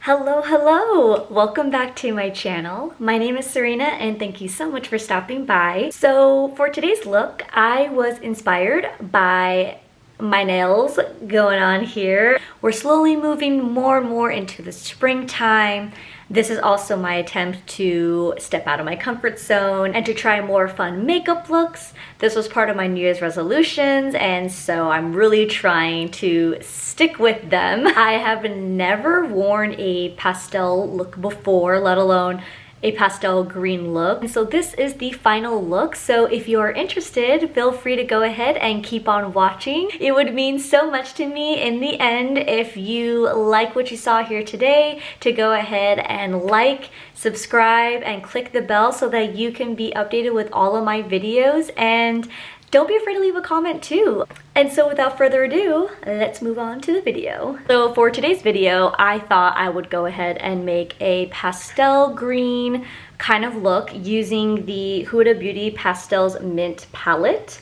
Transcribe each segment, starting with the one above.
Hello! Welcome back to my channel. My name is Serena and thank you so much for stopping by. So for today's look, I was inspired by my nails going on here. We're slowly moving more and more into the springtime. This is also my attempt to step out of my comfort zone and to try more fun makeup looks. This was part of my New Year's resolutions, and so I'm really trying to stick with them. I have never worn a pastel look before, let alone a pastel green look. And so this is the final look. So if you are interested, feel free to go ahead and keep on watching. It would mean so much to me in the end if you like what you saw here today to go ahead and like, subscribe, and click the bell so that you can be updated with all of my videos. And don't be afraid to leave a comment too. And so without further ado, let's move on to the video. So for today's video, I thought I would go ahead and make a pastel green kind of look using the Huda Beauty Pastels Mint palette.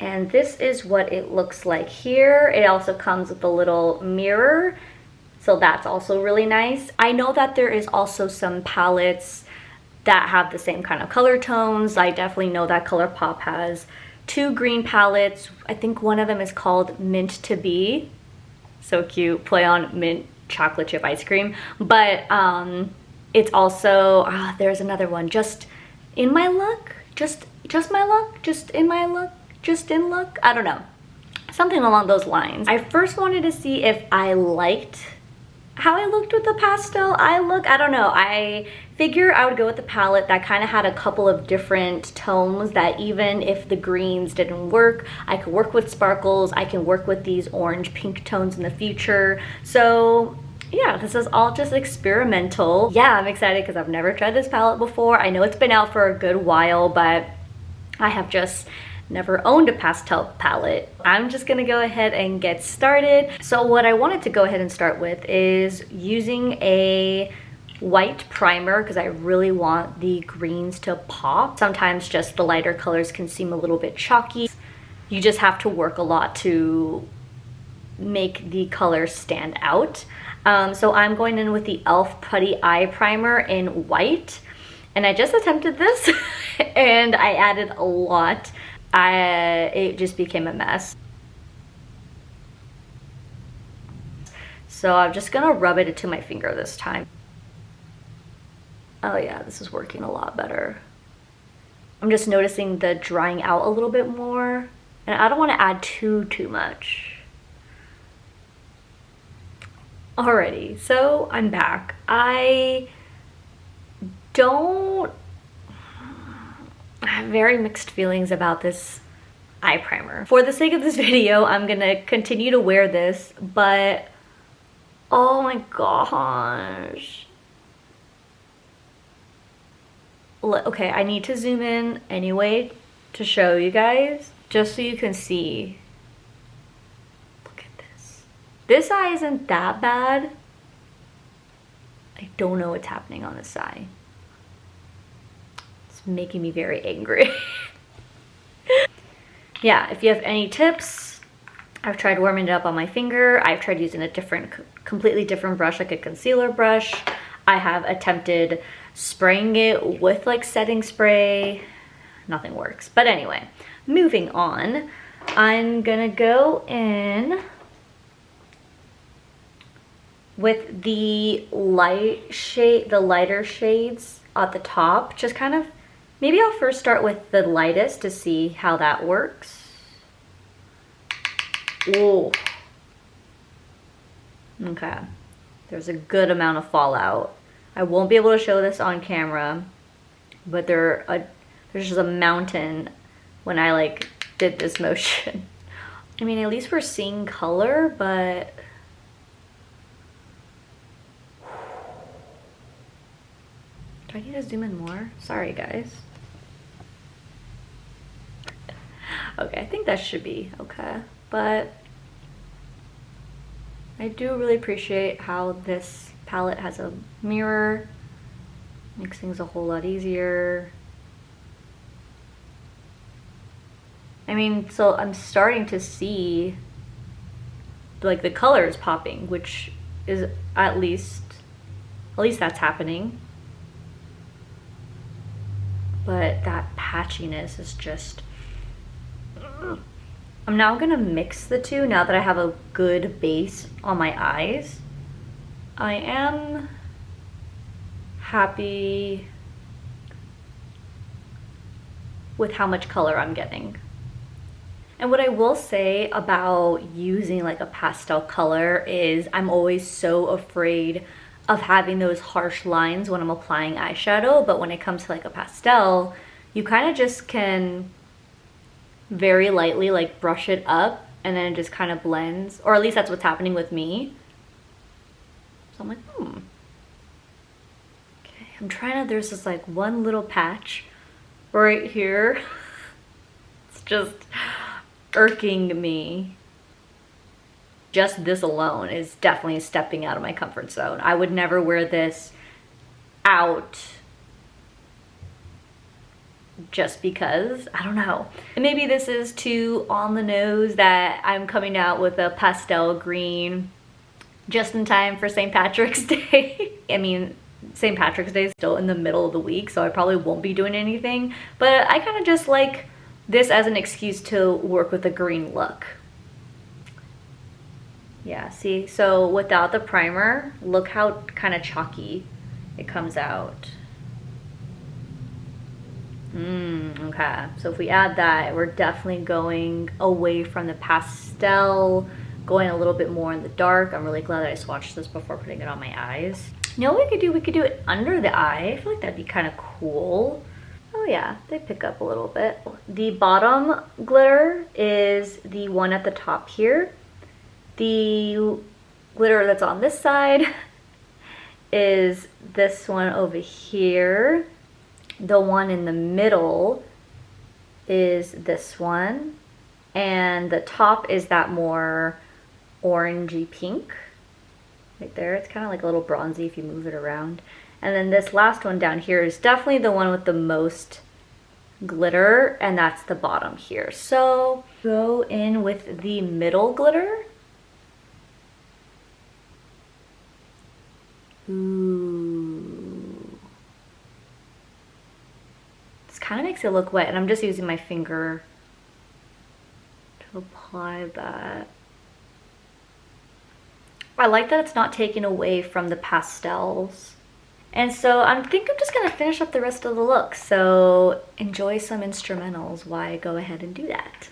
And this is what it looks like here. It also comes with a little mirror, so that's also really nice. I know that there is also some palettes that have the same kind of color tones. I definitely know that ColourPop has two green palettes. I think one of them is called Mint to Be. So cute, play on mint chocolate chip ice cream. But it's also, there's another one, Just in My Look? Just My Look? Just in My Look? Just in Look? I don't know. Something along those lines. I first wanted to see if I liked how I looked with the pastel eye look. I don't know. I figure I would go with the palette that kind of had a couple of different tones that even if the greens didn't work, I could work with sparkles. I can work with these orange pink tones in the future. So yeah, this is all just experimental. Yeah, I'm excited because I've never tried this palette before. I know it's been out for a good while, but I have just never owned a pastel palette. I'm just gonna go ahead and get started. So what I wanted to go ahead and start with is using a white primer because I really want the greens to pop. Sometimes just the lighter colors can seem a little bit chalky. You just have to work a lot to make the colors stand out. So I'm going in with the e.l.f. Putty Eye Primer in white. And I just attempted this and I added a lot. It just became a mess. So I'm just gonna rub it into my finger this time. Oh yeah, this is working a lot better. I'm just noticing the drying out a little bit more, and I don't want to add too much. Alrighty, so I'm back. I have very mixed feelings about this eye primer. For the sake of this video, I'm gonna continue to wear this, but oh my gosh. Okay, I need to zoom in anyway to show you guys, just so you can see. Look at this. This eye isn't that bad. I don't know what's happening on this eye. Making me very angry. Yeah, if you have any tips, I've tried warming it up on my finger. I've tried using a completely different brush, like a concealer brush. I have attempted spraying it with like setting spray. Nothing works. But anyway, moving on. I'm gonna go in with the lighter shades at the top, just kind of. Maybe I'll first start with the lightest to see how that works. Oh. Okay. There's a good amount of fallout. I won't be able to show this on camera, but there's just a mountain when I like did this motion. I mean, at least we're seeing color, but do I need to zoom in more? Sorry, guys. Okay, I think that should be okay, but I do really appreciate how this palette has a mirror. Makes things a whole lot easier. I mean, so I'm starting to see like the colors popping, which is at least At least that's happening. But that patchiness is just... I'm now gonna mix the two now that I have a good base on my eyes. I am happy with how much color I'm getting. And what I will say about using like a pastel color is I'm always so afraid of having those harsh lines when I'm applying eyeshadow, but when it comes to like a pastel, you kind of just can very lightly like brush it up and then it just kind of blends, or at least that's what's happening with me. So I'm like, okay, I'm trying to, there's this like one little patch right here. It's just irking me. Just this alone is definitely stepping out of my comfort zone. I would never wear this out just because, I don't know. And maybe this is too on the nose that I'm coming out with a pastel green just in time for St. Patrick's Day. I mean, St. Patrick's Day is still in the middle of the week, so I probably won't be doing anything, but I kind of just like this as an excuse to work with a green look. Yeah, see, so without the primer, look how kind of chalky it comes out. Okay, so if we add that, we're definitely going away from the pastel, going a little bit more in the dark. I'm really glad that I swatched this before putting it on my eyes. You know what we could do? We could do it under the eye. I feel like that'd be kind of cool. Oh yeah, they pick up a little bit. The bottom glitter is the one at the top here. The glitter that's on this side is this one over here. The one in the middle is this one. And the top is that more orangey pink. Right there, it's kind of like a little bronzy if you move it around. And then this last one down here is definitely the one with the most glitter, and that's the bottom here. So go in with the middle glitter. Ooh. This kind of makes it look wet, and I'm just using my finger to apply that. I like that it's not taken away from the pastels. And so I think I'm just gonna finish up the rest of the look. So enjoy some instrumentals while I go ahead and do that.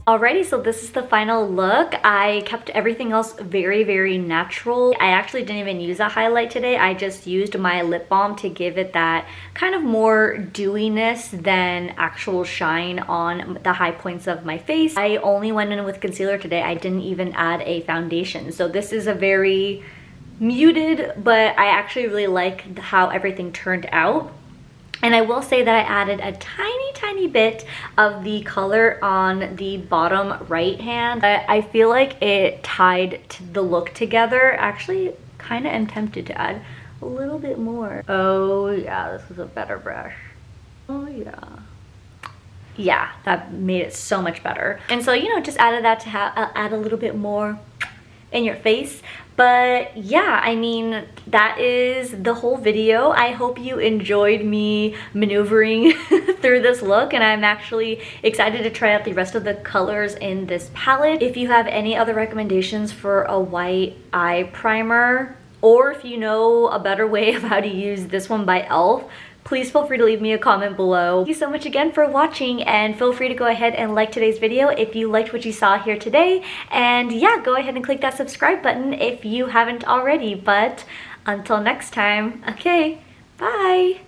Alrighty, so this is the final look. I kept everything else very, very natural. I actually didn't even use a highlight today. I just used my lip balm to give it that kind of more dewiness than actual shine on the high points of my face. I only went in with concealer today. I didn't even add a foundation. So this is a very muted, but I actually really like how everything turned out. And I will say that I added a tiny bit of the color on the bottom right hand. I feel like it tied the look together. Actually, kind of am tempted to add a little bit more. Oh yeah, this is a better brush. Oh yeah. Yeah, that made it so much better. And so, you know, just added that to add a little bit more in your face. But yeah, I mean, that is the whole video. I hope you enjoyed me maneuvering through this look, and I'm actually excited to try out the rest of the colors in this palette. If you have any other recommendations for a white eye primer, or if you know a better way of how to use this one by e.l.f., please feel free to leave me a comment below. Thank you so much again for watching, and feel free to go ahead and like today's video if you liked what you saw here today. And yeah, go ahead and click that subscribe button if you haven't already. But until next time, okay, bye!